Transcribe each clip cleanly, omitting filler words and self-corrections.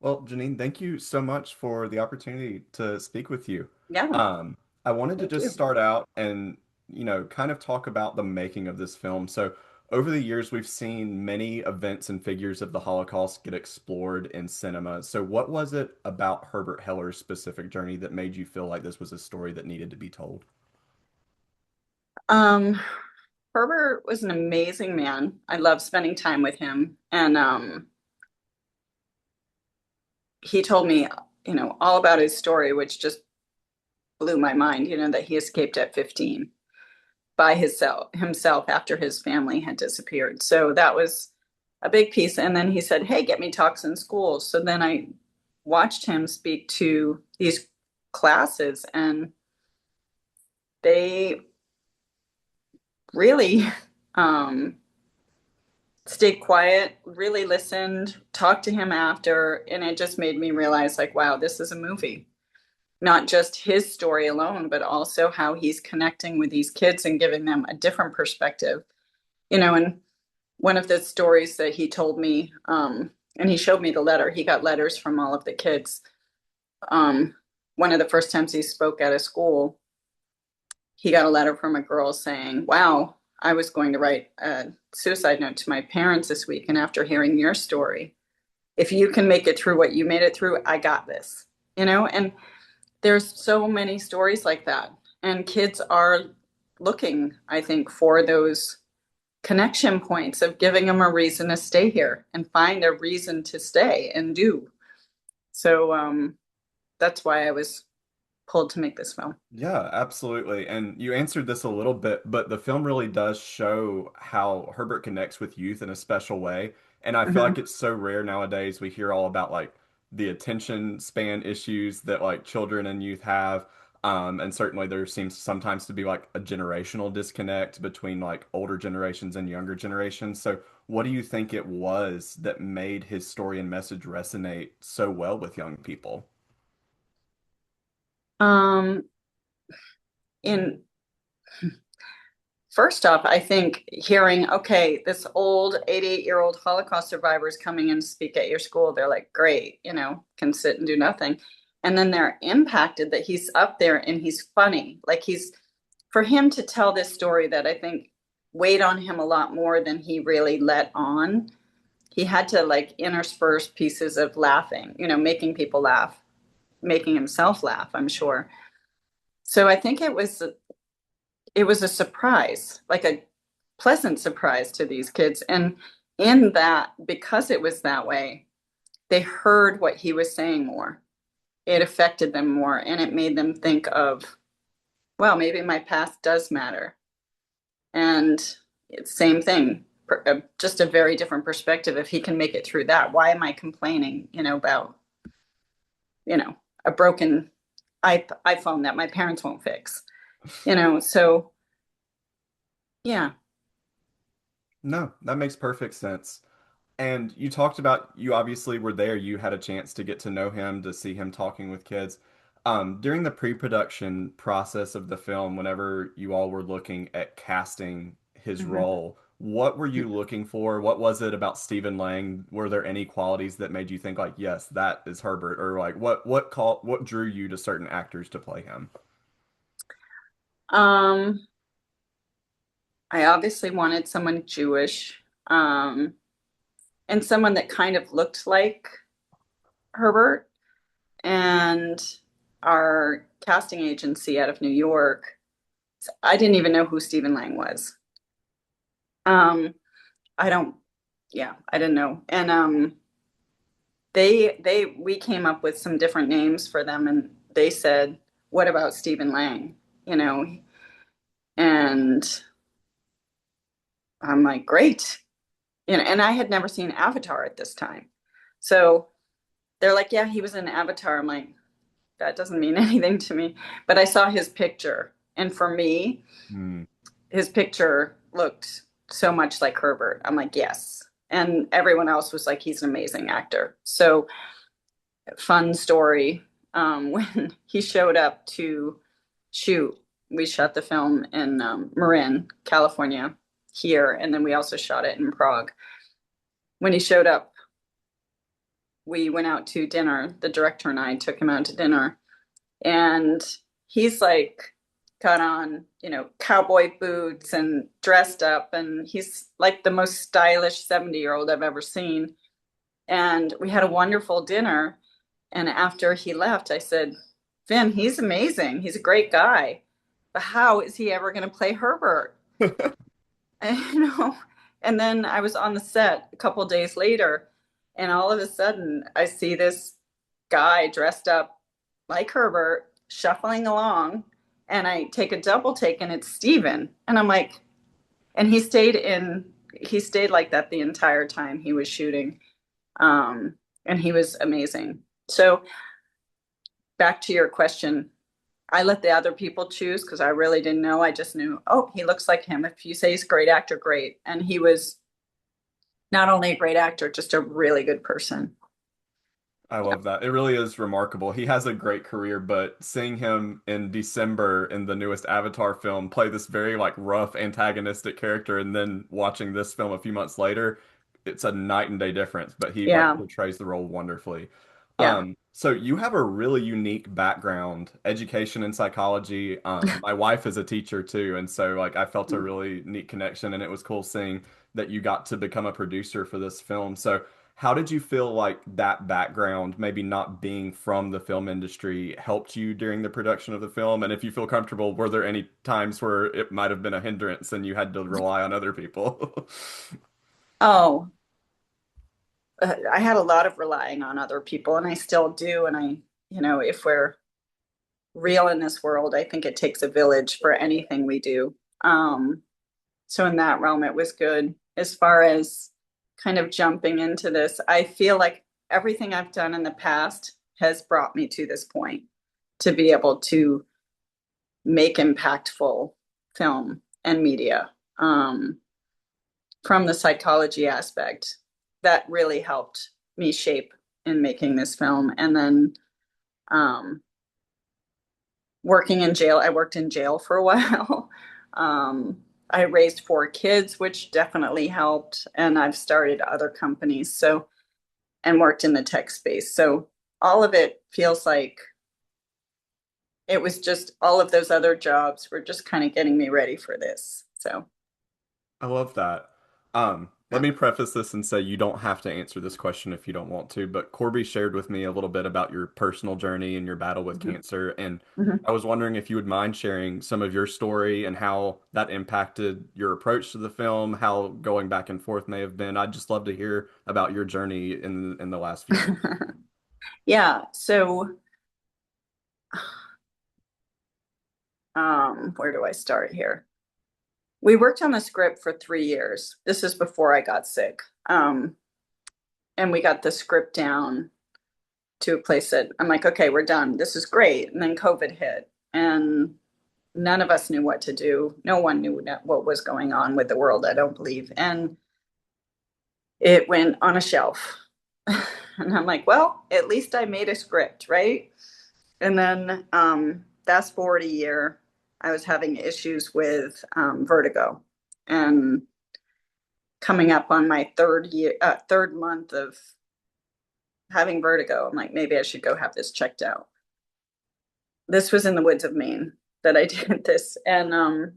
Well, Janine, thank you so much for the opportunity to speak with you. Yeah, Um, I wanted to thank just you. start out and, kind of talk about the making of this film. So, over the years, we've seen many events and figures of the Holocaust get explored in cinema. So, what was it about Herbert Heller's specific journey that made you feel like this was a story that needed to be told? Um, Herbert was an amazing man. I love spending time with him. And he told me, all about his story, which just blew my mind, that he escaped at 15 by himself after his family had disappeared. So that was a big piece. And then he said, "Hey, get me talks in school." So then I watched him speak to these classes, and they really um stayed quiet, really listened, talked to him after, and it just made me realize, like, wow, this is a movie. Not just his story alone, but also how he's connecting with these kids and giving them a different perspective. And one of the stories that he told me, and he showed me the letter, he got letters from all of the kids. Um, one of the first times he spoke at a school, he got a letter from a girl saying, "Wow, I was going to write a suicide note to my parents this week. And after hearing your story, if you can make it through what you made it through, I got this." And there's so many stories like that. And kids are looking, I think, for those connection points of giving them a reason to stay here and find a reason to stay and do. So that's why I was pulled to make this film. Yeah, absolutely. And you answered this a little bit, but the film really does show how Herbert connects with youth in a special way. And I feel like Mhm. it's so rare nowadays. We hear all about like the attention span issues that like children and youth have. And certainly there seems sometimes to be like a generational disconnect between like older generations and younger generations. So what do you think it was that made his story and message resonate so well with young people? Um, in First off, I think hearing, okay, this old 88-year-old Holocaust survivor is coming in to speak at your school, they're like, great, can sit and do nothing. And then they're impacted that he's up there and he's funny. Like for him to tell this story that I think weighed on him a lot more than he really let on, he had to like intersperse pieces of laughing, making people laugh, making himself laugh, I'm sure. So I think it was a surprise, like a pleasant surprise to these kids. And in that, because it was that way, they heard what he was saying more. It affected them more and it made them think of, well, maybe my past does matter. And it's same thing, just a very different perspective. If he can make it through that, why am I complaining, about, a broken iPhone that my parents won't fix, So yeah. No, that makes perfect sense. And you talked about you obviously were there. You had a chance to get to know him, to see him talking with kids. During the pre-production process of the film, whenever you all were looking at casting his Mhm. role, what were you looking for? What was it about Stephen Lang? Were there any qualities that made you think like, yes, that is Herbert? Or like what drew you to certain actors to play him? Um, I obviously wanted someone Jewish, and someone that kind of looked like Herbert. And our casting agency out of New York, I didn't even know who Stephen Lang was. Um, I don't, yeah, I didn't know. And we came up with some different names for them, and they said, "What about Stephen Lang?" You know, and I'm like, "Great." And I had never seen Avatar at this time. So they're like, "Yeah, he was in Avatar." I'm like, that doesn't mean anything to me. But I saw his picture. And for me, Hmm. his picture looked so much like Herbert. I'm like, yes. And everyone else was like, he's an amazing actor. So, fun story. When he showed up to shoot, we shot the film in Marin, California, here. And then we also shot it in Prague. When he showed up, we went out to dinner. The director and I took him out to dinner, and he's like got on, cowboy boots and dressed up, and he's like the most stylish 70-year-old I've ever seen. And we had a wonderful dinner. And after he left, I said, Finn, he's amazing. He's a great guy. But how is he ever going to play Herbert? And, and then I was on the set a couple days later, and all of a sudden I see this guy dressed up like Herbert shuffling along, and I take a double take and it's Steven. And I'm like, and he stayed like that the entire time he was shooting. And he was amazing. So back to your question, I let the other people choose because I really didn't know. I just knew, oh, he looks like him. If you say he's a great actor, great. And he was not only a great actor, just a really good person. I love that. It really is remarkable. He has a great career, but seeing him in December in the newest Avatar film play this very like rough antagonistic character and then watching this film a few months later, it's a night and day difference, but he like Yeah, portrays the role wonderfully. yeah. So you have a really unique background, education and psychology. My wife is a teacher too, and so like I felt a really neat connection and it was cool seeing that you got to become a producer for this film. So how did you feel like that background, maybe not being from the film industry, helped you during the production of the film? And if you feel comfortable, were there any times where it might have been a hindrance and you had to rely on other people? Oh, I had a lot of relying on other people, and I still do. And if we're real in this world, I think it takes a village for anything we do. So in that realm, it was good. As far as kind of jumping into this, I feel like everything I've done in the past has brought me to this point to be able to make impactful film and media. From the psychology aspect, that really helped me shape in making this film. And then um, working in jail, I worked in jail for a while. I raised 4 kids, which definitely helped. And I've started other companies. So, and worked in the tech space. So all of it feels like it was just all of those other jobs were just kind of getting me ready for this. So, I love that. Let me preface this and say you don't have to answer this question if you don't want to, but Corby shared with me a little bit about your personal journey and your battle with mhm, cancer, and mhm. I was wondering if you would mind sharing some of your story and how that impacted your approach to the film, how going back and forth may have been. I'd just love to hear about your journey in the last few years. Yeah. So, where do I start here? We worked on the script for 3 years. This is before I got sick. And we got the script down to a place that I'm like, okay, we're done. This is great. And then COVID hit, and none of us knew what to do. No one knew what was going on with the world, I don't believe. And it went on a shelf. And I'm like, well, at least I made a script, right? And then fast forward a year, I was having issues with vertigo, and coming up on my third month of having vertigo, I'm like, maybe I should go have this checked out. This was in the woods of Maine that I did this, and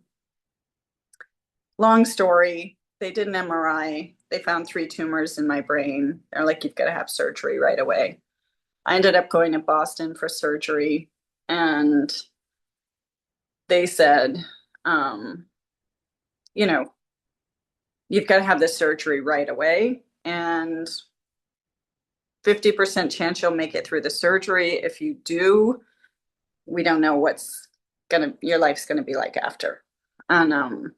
long story. They did an MRI. They found 3 tumors in my brain. They're like, you've got to have surgery right away. I ended up going to Boston for surgery, and they said, um, you know, you've got to have this surgery right away. And 50% chance you'll make it through the surgery. If you do, we don't know your life's gonna be like after. And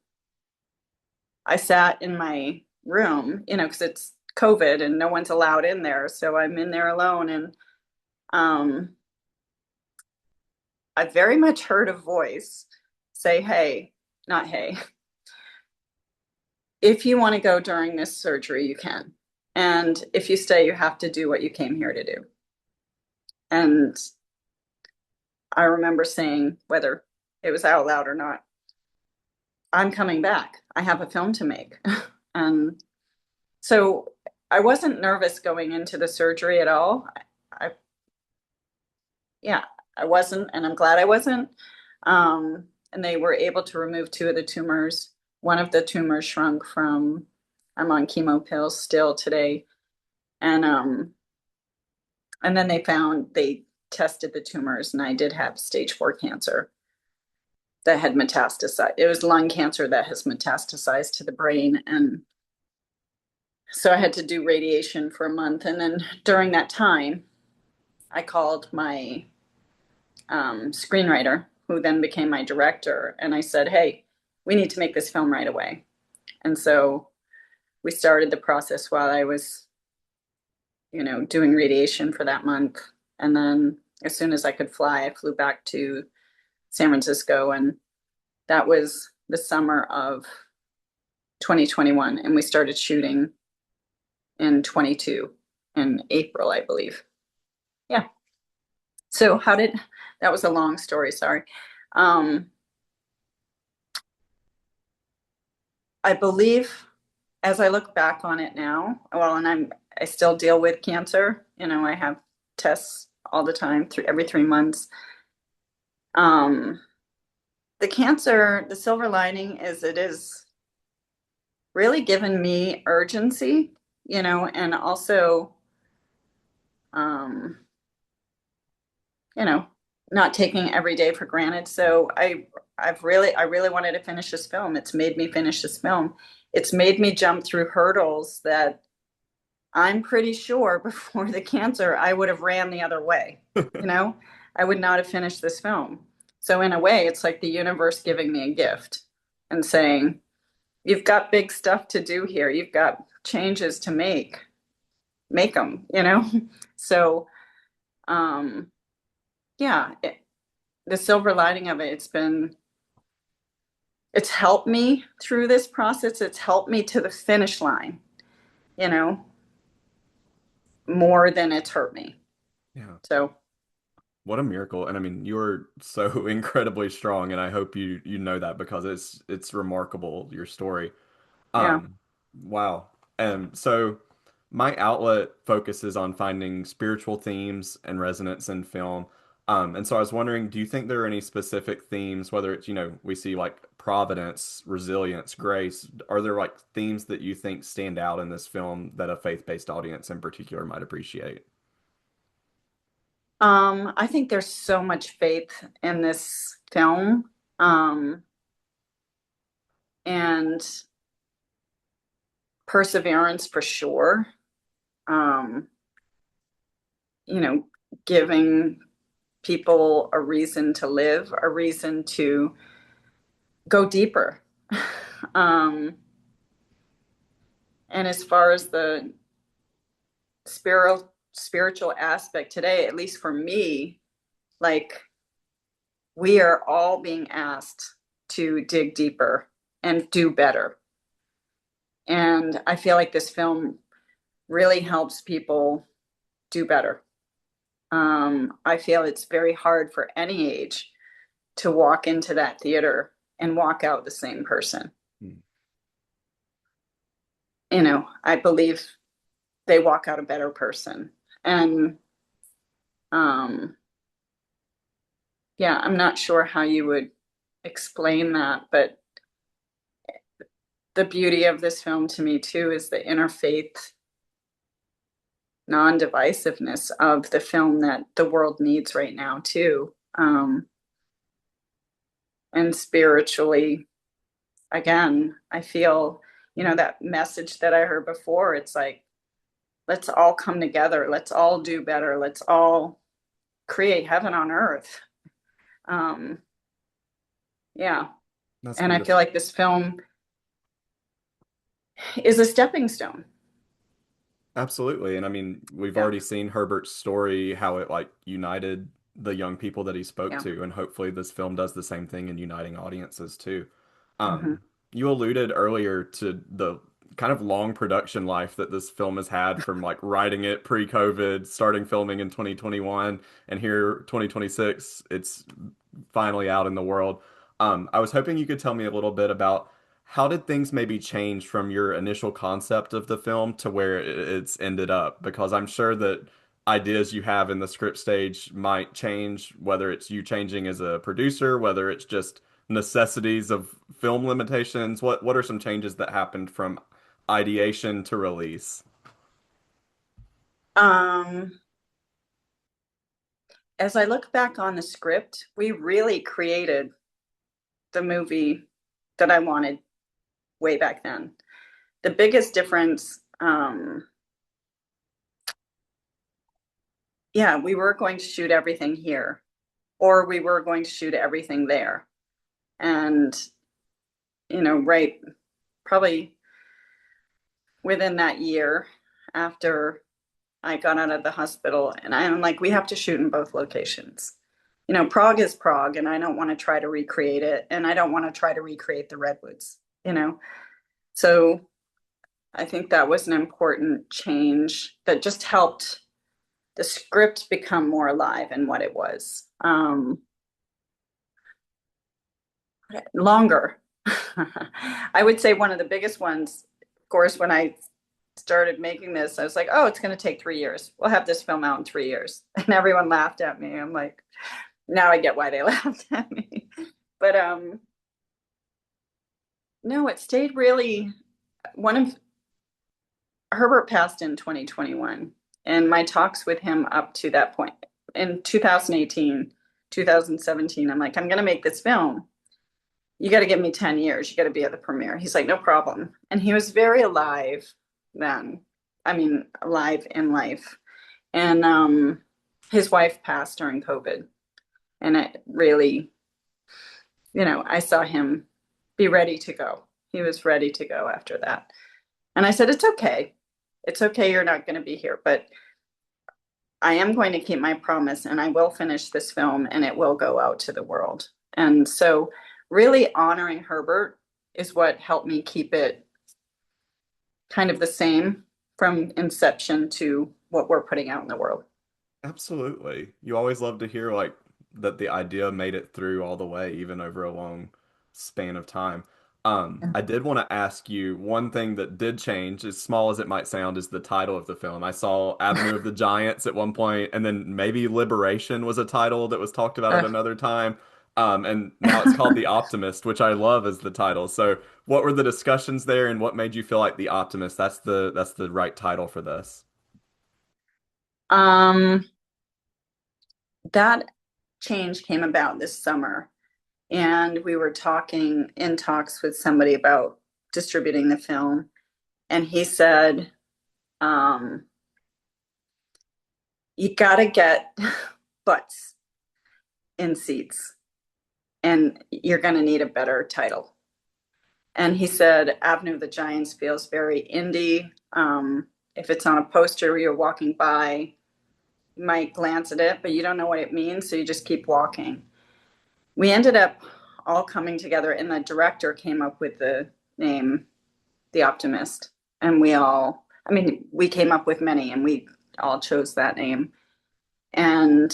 I sat in my room, because it's COVID and no one's allowed in there. So I'm in there alone, and um I very much heard a voice say, hey, not hey, if you want to go during this surgery, you can. And if you stay, you have to do what you came here to do. And I remember saying, whether it was out loud or not, I'm coming back. I have a film to make. And so I wasn't nervous going into the surgery at all. I yeah, I wasn't, and I'm glad I wasn't. And they were able to remove two of the tumors. One of the tumors shrunk from, I'm on chemo pills still today. And then they tested the tumors, and I did have stage 4 cancer that had metastasized. It was lung cancer that has metastasized to the brain. And so I had to do radiation for a month. And then during that time, I called my screenwriter, who then became my director. And I said, hey, we need to make this film right away. And so we started the process while I was, doing radiation for that month. And then as soon as I could fly, I flew back to San Francisco. And that was the summer of 2021. And we started shooting in 22 in April, I believe. Yeah. So that was a long story, sorry. Um, I believe as I look back on it now, well, and I still deal with cancer. I have tests all the time through every 3 months. Um, the silver lining is it is really given me urgency, and also, um, you know, not taking every day for granted. So I really wanted to finish this film. It's made me finish this film. It's made me jump through hurdles that I'm pretty sure before the cancer, I would have ran the other way. You know, I would not have finished this film. So in a way, it's like the universe giving me a gift and saying, you've got big stuff to do here. You've got changes to make them. So, um, yeah, the silver lining of it, it's helped me through this process. It's helped me to the finish line, you know, more than it's hurt me. Yeah. So, What a miracle. And I mean, you're so incredibly strong, and I hope you know that because it's remarkable, your story. yeah. Um, wow. And so my outlet focuses on finding spiritual themes and resonance in film. And so I was wondering, do you think there are any specific themes, whether it's, we see like providence, resilience, grace, are there like themes that you think stand out in this film that a faith-based audience in particular might appreciate? I think there's so much faith in this film. Um, and perseverance for sure. Um, you know, giving people a reason to live, a reason to go deeper. um, and as far as the spiritual aspect today, at least for me, like we are all being asked to dig deeper and do better. And I feel like this film really helps people do better. I feel it's very hard for any age to walk into that theater and walk out the same person. Hmm. I believe they walk out a better person. And um, yeah, I'm not sure how you would explain that, but the beauty of this film to me too is the interfaith non-divisiveness of the film that the world needs right now too. And spiritually, again, I feel, that message that I heard before, it's like, let's all come together. Let's all do better. Let's all create heaven on earth. Um, yeah. That's And I feel beautiful. like this film is a stepping stone. Absolutely. And I mean, we've Yeah. already seen Herbert's story, how it like united the young people that he spoke Yeah. to, and hopefully this film does the same thing in uniting audiences too. Hmm. You alluded earlier to the kind of long production life that this film has had from like writing it pre-COVID, starting filming in 2021, and here 2026, it's finally out in the world. I was hoping you could tell me a little bit about how did things maybe change from your initial concept of the film to where it's ended up? Because I'm sure that ideas you have in the script stage might change, whether it's you changing as a producer, whether it's just necessities of film limitations. What are some changes that happened from ideation to release? Um, as I look back on the script, we really created the movie that I wanted way back then. The biggest difference, yeah, we were going to shoot everything here, or we were going to shoot everything there. And, right, probably within that year after I got out of the hospital, and I'm like, we have to shoot in both locations. Prague is Prague, and I don't want to try to recreate it, and I don't want to try to recreate the redwoods, you know. So I think that was an important change that just helped the script become more alive in what it was. Longer. I would say one of the biggest ones, of course, when I started making this, I was like, oh, it's going to take 3 years. We'll have this film out in 3 years. And everyone laughed at me. I'm like, now I get why they laughed at me. But no, it stayed really one of Herbert passed in 2021. And my talks with him up to that point in 2018, 2017, I'm like, I'm going to make this film. You got to give me 10 years. You got to be at the premiere. He's like, no problem. And he was very alive then. I mean, alive in life. And his wife passed during COVID. And it really, I saw him be ready to go. He was ready to go after that. And I said, it's okay. It's okay. You're not going to be here, but I am going to keep my promise and I will finish this film and it will go out to the world. And so, really honoring Herbert is what helped me keep it kind of the same from inception to what we're putting out in the world. Absolutely. You always love to hear like that the idea made it through all the way, even over a long span of time. I did want to ask you one thing that did change, as small as it might sound, is the title of the film. I saw Avenue of the Giants at one point, and then maybe Liberation was a title that was talked about at another time. And now it's called The Optimist, which I love as the title. So, what were the discussions there, and what made you feel like The Optimist? That's the right title for this. um, that change came about this summer, and we were talking in talks with somebody about distributing the film, and he said, um, you got to get butts in seats and you're going to need a better title. And he said, Avenue of the Giants feels very indie. If it's on a poster where you're walking by, you might glance at it, but you don't know what it means. So you just keep walking. We ended up all coming together, and the director came up with the name, The Optimist. And we came up with many, and we all chose that name. And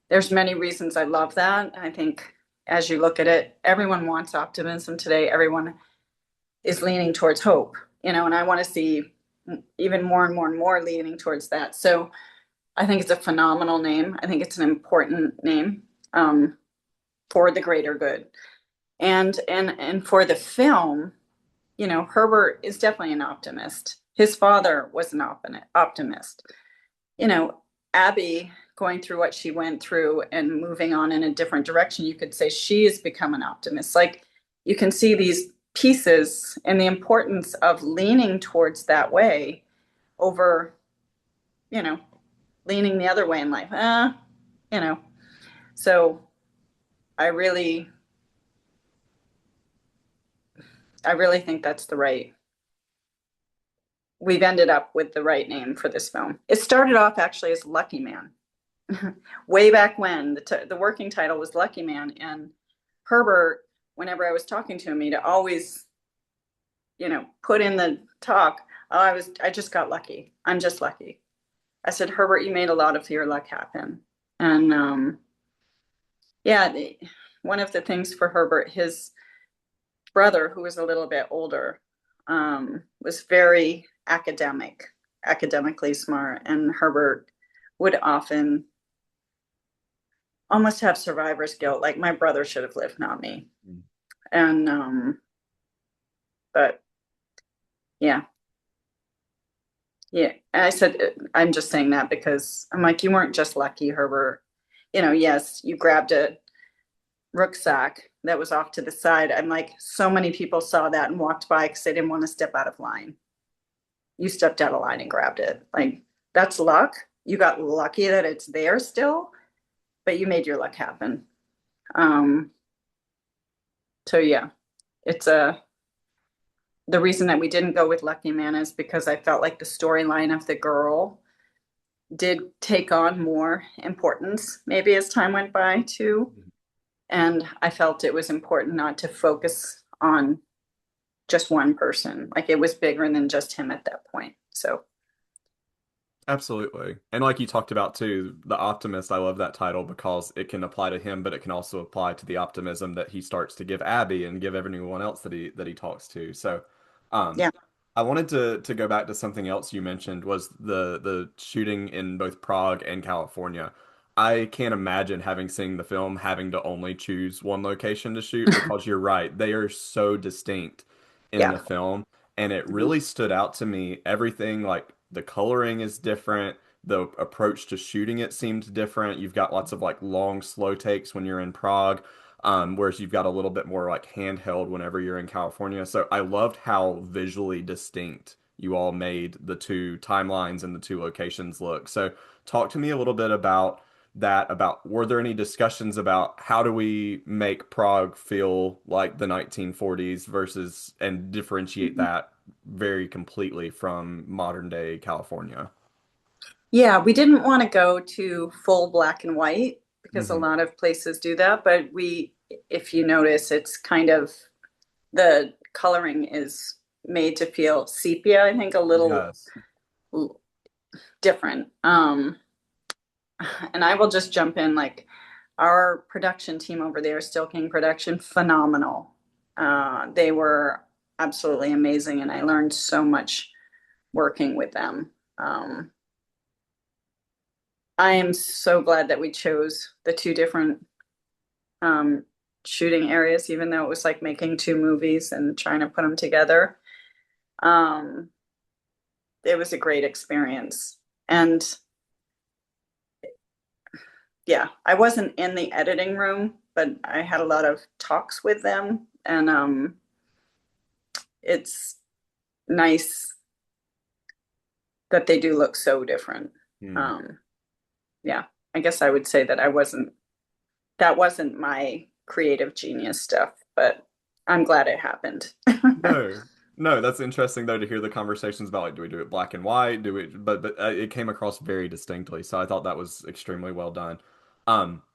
there's many reasons I love that. I think as you look at it, everyone wants optimism today. Everyone is leaning towards hope, and I want to see even more and more and more leaning towards that. So I think it's a phenomenal name. I think it's an important name for the greater good. And for the film, Herbert is definitely an optimist. His father was an optimist. Abby going through what she went through and moving on in a different direction, you could say she has become an optimist. Like you can see these pieces and the importance of leaning towards that way over, you know, leaning the other way in life. You know. So I really, I really think that's the right. We've ended up with the right name for this film. It started off actually as Lucky Man. Way back when the working title was Lucky Man, and Herbert, whenever I was talking to him, he'd always, put in the talk, oh, I just got lucky. I'm just lucky. I said, Herbert, you made a lot of your luck happen. And yeah, one of the things for Herbert, his brother, who was a little bit older, was very academically smart, and Herbert would often almost have survivor's guilt, like my brother should have lived, not me. Mm. And but yeah, yeah. And I said I'm just saying that because I'm like, you weren't just lucky, Herbert. Yes, you grabbed a rucksack that was off to the side. I'm like, so many people saw that and walked by because they didn't want to step out of line. You stepped out of line and grabbed it. Like, that's luck. You got lucky that it's there still, but you made your luck happen. Um, so yeah, it's the reason that we didn't go with Lucky Man is because I felt like the storyline of the girl did take on more importance maybe as time went by too. And I felt it was important not to focus on just one person. Like it was bigger than just him at that point. So Absolutely. And like you talked about too, the Optimist, I love that title because it can apply to him, but it can also apply to the optimism that he starts to give Abby and give everyone else that he talks to. So, um, yeah. I wanted to go back to something else you mentioned was the shooting in both Prague and California. I can't imagine having seen the film having to only choose one location to shoot because you're right, they are so distinct in Yeah. the film. And it Mhm. really stood out to me. Everything like the coloring is different. The approach to shooting it seemed different. You've got lots of like long, slow takes when you're in Prague, whereas you've got a little bit more like handheld whenever you're in California. So I loved how visually distinct you all made the two timelines and the two locations look. So talk to me a little bit about that. About were there any discussions about how do we make Prague feel like the 1940s versus and differentiate that very completely from modern day California? Yeah, we didn't want to go to full black and white because a Hmm. lot of places do that, but if you notice, it's kind of the coloring is made to feel sepia, I think a little Yes. different. And I will just jump in like our production team over there, Still King Production, phenomenal. They were absolutely amazing, and I learned so much working with them. I am so glad that we chose the two different um, shooting areas, even though it was like making two movies and trying to put them together. Um, it was a great experience. And yeah, I wasn't in the editing room, but I had a lot of talks with them, and it's nice that they do look so different. Hmm. Um, yeah, I guess I would say that that wasn't my creative genius stuff, but I'm glad it happened. No, no, that's interesting though to hear the conversations about like, do we do it black and white? Do we? But it came across very distinctly, so I thought that was extremely well done.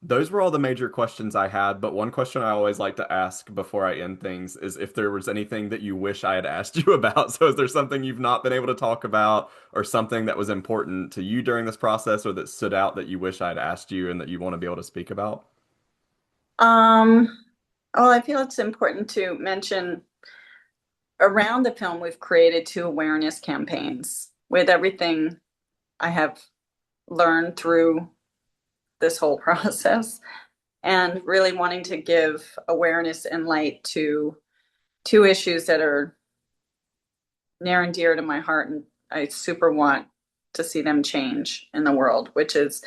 Those were all the major questions I had, but one question I always like to ask before I end things is if there was anything that you wish I had asked you about. So is there something you've not been able to talk about, or something that was important to you during this process, or that stood out that you wish I had asked you and that you want to be able to speak about? Um, well, I feel it's important to mention around the film, we've created two awareness campaigns with everything I have learned through this whole process and really wanting to give awareness and light to two issues that are near and dear to my heart. And I super want to see them change in the world, which is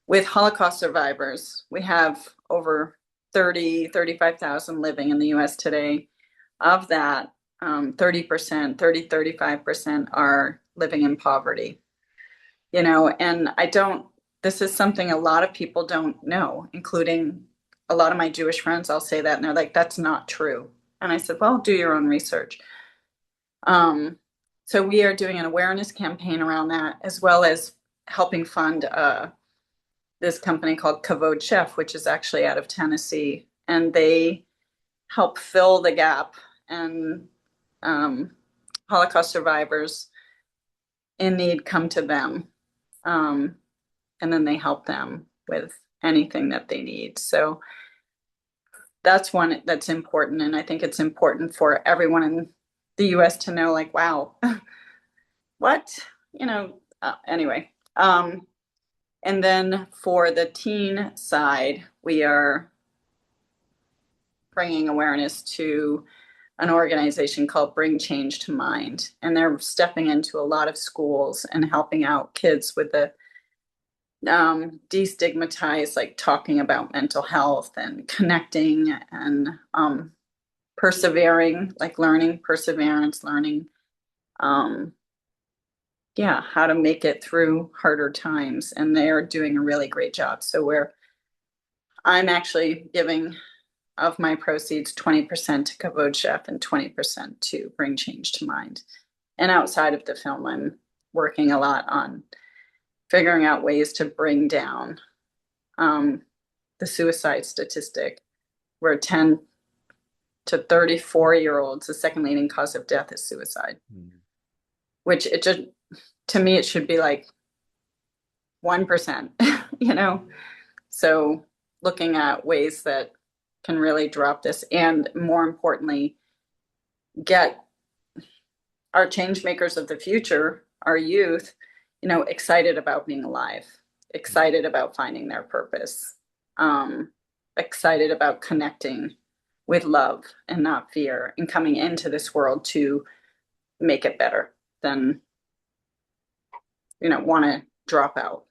with Holocaust survivors. We have over 35,000 living in the US today. Of that, 30%, 35% are living in poverty, and this is something a lot of people don't know, including a lot of my Jewish friends. I'll say that, and they're like, that's not true. And I said, well, do your own research. Um, so we are doing an awareness campaign around that, as well as helping fund this company called Kavod Chef, which is actually out of Tennessee, and they help fill the gap and um, Holocaust survivors in need come to them, um, and then they help them with anything that they need. So that's one that's important. And I think it's important for everyone in the US to know, like, wow, what? Anyway. And then for the teen side, we are bringing awareness to an organization called Bring Change to Mind. And they're stepping into a lot of schools and helping out kids with the destigmatize, like talking about mental health and connecting and persevering, like learning, perseverance, learning, um, yeah, how to make it through harder times. And they're doing a really great job. So I'm actually giving of my proceeds 20% to Kavod Chef and 20% to Bring Change to Mind. And outside of the film, I'm working a lot on figuring out ways to bring down the suicide statistic, where 10 to 34-year-olds, the second leading cause of death is suicide, Mm. which it just, to me, it should be like 1%, you know? So looking at ways that can really drop this and more importantly, get our change makers of the future, our youth, excited about being alive, excited about finding their purpose, excited about connecting with love and not fear, and coming into this world to make it better than, want to drop out.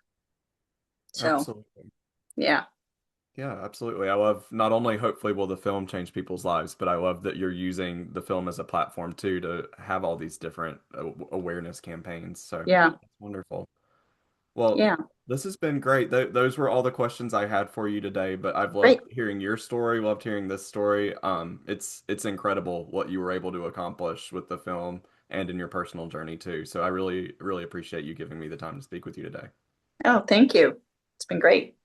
So, Absolutely. yeah, Yeah, absolutely. I love not only hopefully will the film change people's lives, but I love that you're using the film as a platform too to have all these different awareness campaigns. So yeah, that's wonderful. Well, yeah, this has been great. Those were all the questions I had for you today, but I've great. loved hearing your story, loved hearing this story. It's incredible what you were able to accomplish with the film and in your personal journey too. So I really, really appreciate you giving me the time to speak with you today. Oh, thank you. It's been great.